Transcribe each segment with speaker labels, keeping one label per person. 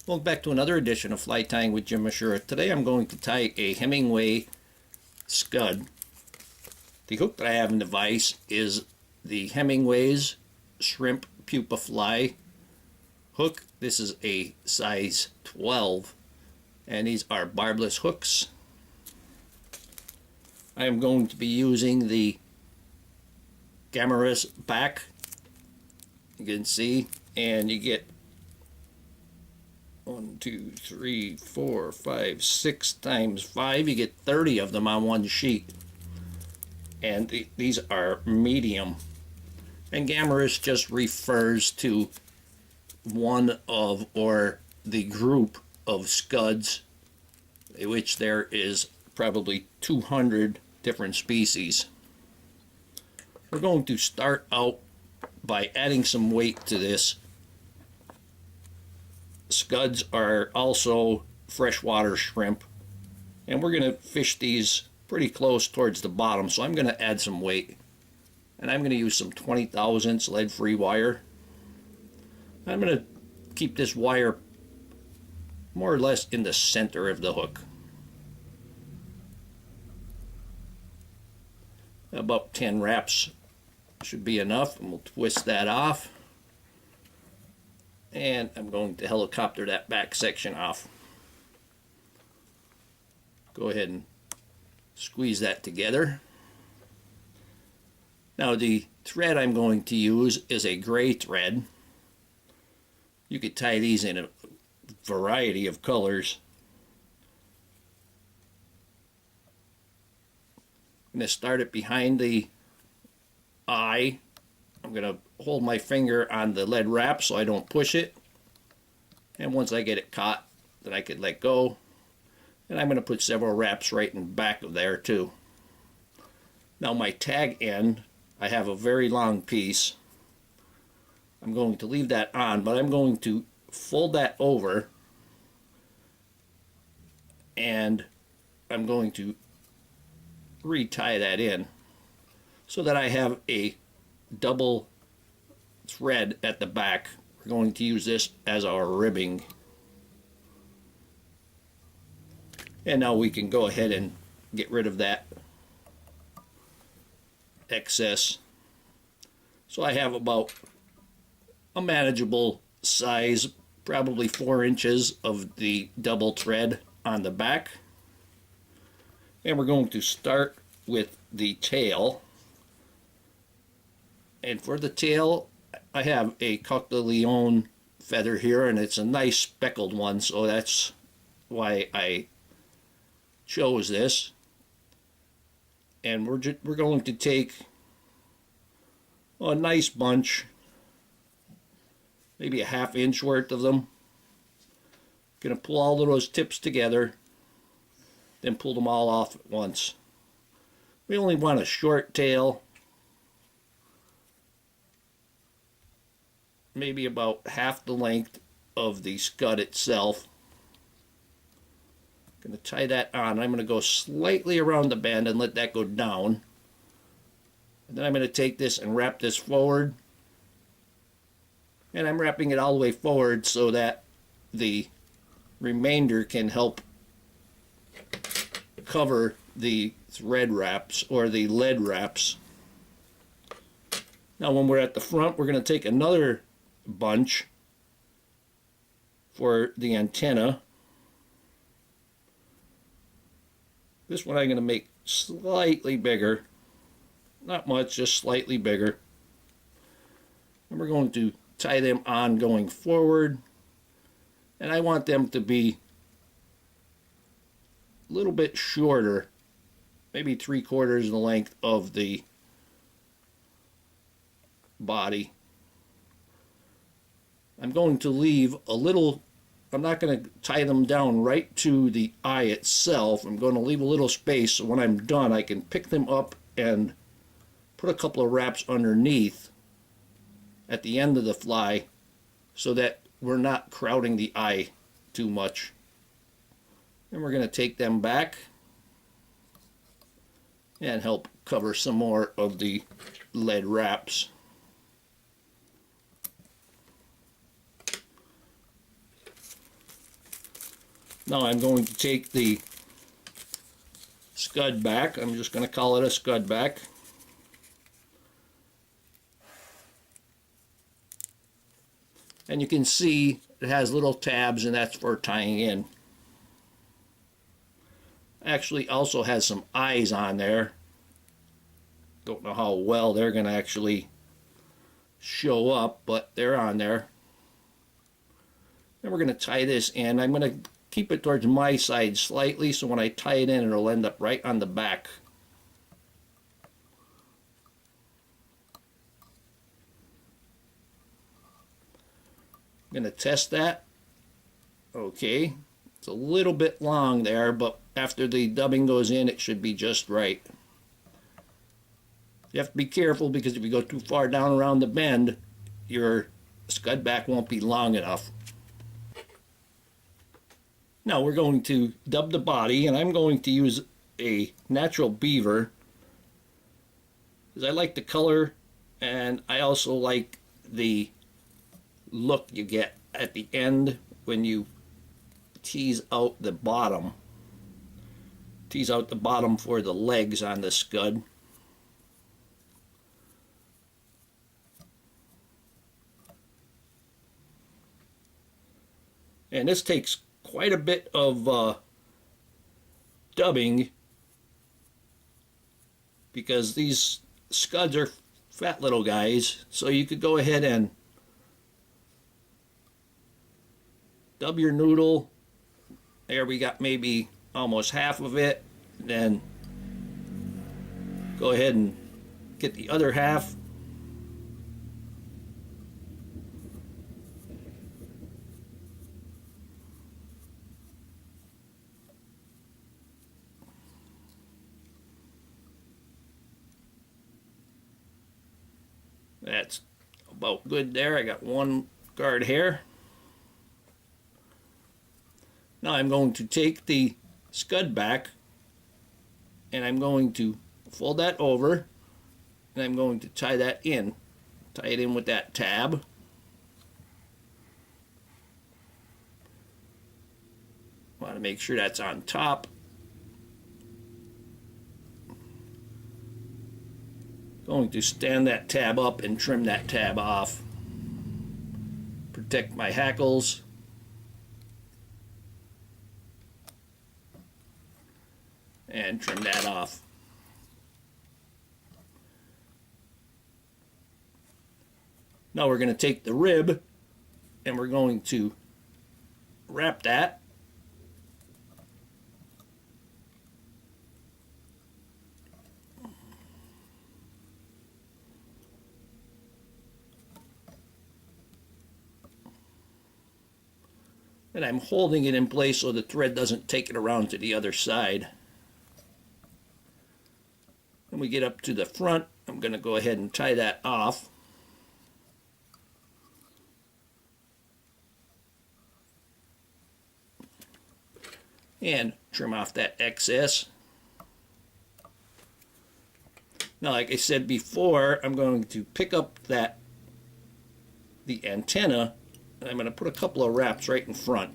Speaker 1: Welcome back to another edition of Fly Tying with Jim Misiura. Today I'm going to tie a Hemingway Scud. The hook that I have in the vise is the Hemingway's Shrimp Pupa Fly hook. This is a size 12 and these are barbless hooks. I am going to be using the Gammarus back. You can see, and you get 1, 2, 3, 4, 5, 6 times 5. You get 30 of them on one sheet. And these are medium. And Gammarus just refers to one of, or the group of scuds, which there is probably 200 different species. We're going to start out by adding some weight to this. Scuds are also freshwater shrimp, and we're going to fish these pretty close towards the bottom, so I'm going to add some weight. And I'm going to use some 20 thousandths lead-free wire. I'm going to keep this wire more or less in the center of the hook. About 10 wraps should be enough, and we'll twist that off. And I'm going to helicopter that back section off. Go ahead and squeeze that together. Now the thread I'm going to use is a gray thread. You could tie these in a variety of colors. I'm going to start it behind the eye. I'm going to hold my finger on the lead wrap so I don't push it. And once I get it caught, then I can let go. And I'm going to put several wraps right in the back of there too. Now my tag end, I have a very long piece. I'm going to leave that on, but I'm going to fold that over. And I'm going to retie that in so that I have a double thread at the back. We're going to use this as our ribbing. And now we can go ahead and get rid of that excess. So I have about a manageable size, probably 4 inches of the double thread on the back. And we're going to start with the tail. And for the tail, I have a Coq de Leon feather here, and it's a nice speckled one, so that's why I chose this. And we're going to take a nice bunch, maybe a ½ inch worth of them. Gonna pull all of those tips together, then pull them all off at once. We only want a short tail, maybe about half the length of the scud itself. I'm going to tie that on. I'm going to go slightly around the bend and let that go down. And then I'm going to take this and wrap this forward. And I'm wrapping it all the way forward so that the remainder can help cover the thread wraps or the lead wraps. Now when we're at the front, we're going to take another bunch for the antenna. This one I'm going to make slightly bigger, not much, just slightly bigger. And we're going to tie them on going forward, and I want them to be a little bit shorter, maybe 3/4 the length of the body. I'm going to leave a little, I'm not going to tie them down right to the eye itself. I'm going to leave a little space so when I'm done I can pick them up and put a couple of wraps underneath at the end of the fly so that we're not crowding the eye too much. And we're going to take them back and help cover some more of the lead wraps. Now I'm going to take the Scud back. I'm just going to call it a Scud back. And you can see it has little tabs, and that's for tying in. Actually also has some eyes on there. Don't know how well they're going to actually show up, but they're on there. Then we're going to tie this in. I'm going to keep it towards my side slightly, so when I tie it in, it'll end up right on the back. I'm going to test that. Okay, it's a little bit long there, but after the dubbing goes in, it should be just right. You have to be careful, because if you go too far down around the bend, your Scud back won't be long enough. Now we're going to dub the body, and I'm going to use a natural beaver, because I like the color, and I also like the look you get at the end when you tease out the bottom. Tease out the bottom for the legs on the Scud. And this takes quite a bit of dubbing, because these Scuds are fat little guys, so you could go ahead and dub your noodle. There, we got maybe almost half of it. Then go ahead and get the other half. That's about good there. I got one guard hair. Now I'm going to take the Scud back, and I'm going to fold that over, and I'm going to tie that in. Tie it in with that tab. Want to make sure that's on top. Going to stand that tab up and trim that tab off. Protect my hackles. And trim that off. Now we're going to take the rib, and we're going to wrap that. And I'm holding it in place so the thread doesn't take it around to the other side. When we get up to the front, I'm going to go ahead and tie that off. And trim off that excess. Now, like I said before, I'm going to pick up the antenna, and I'm going to put a couple of wraps right in front.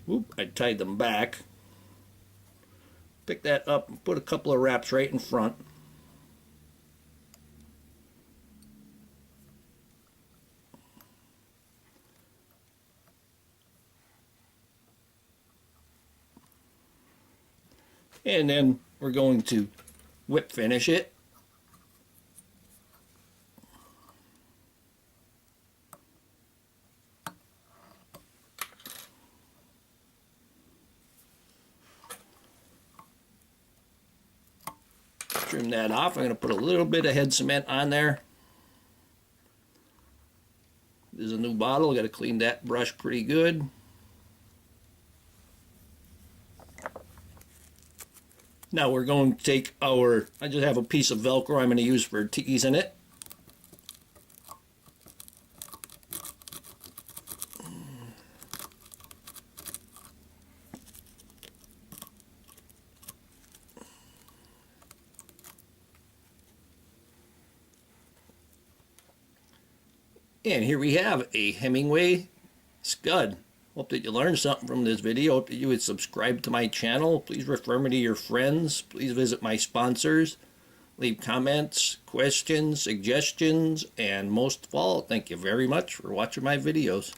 Speaker 1: Whoop, I tied them back. Pick that up and put a couple of wraps right in front. And then we're going to whip finish it. Trim that off. I'm going to put a little bit of head cement on there. This is a new bottle. Got to clean that brush pretty good. Now we're going to take I just have a piece of Velcro I'm going to use for teasing it. And here we have a Hemingway Scud. Hope that you learned something from this video. Hope that you would subscribe to my channel. Please refer me to your friends. Please visit my sponsors. Leave comments, questions, suggestions, and most of all, thank you very much for watching my videos.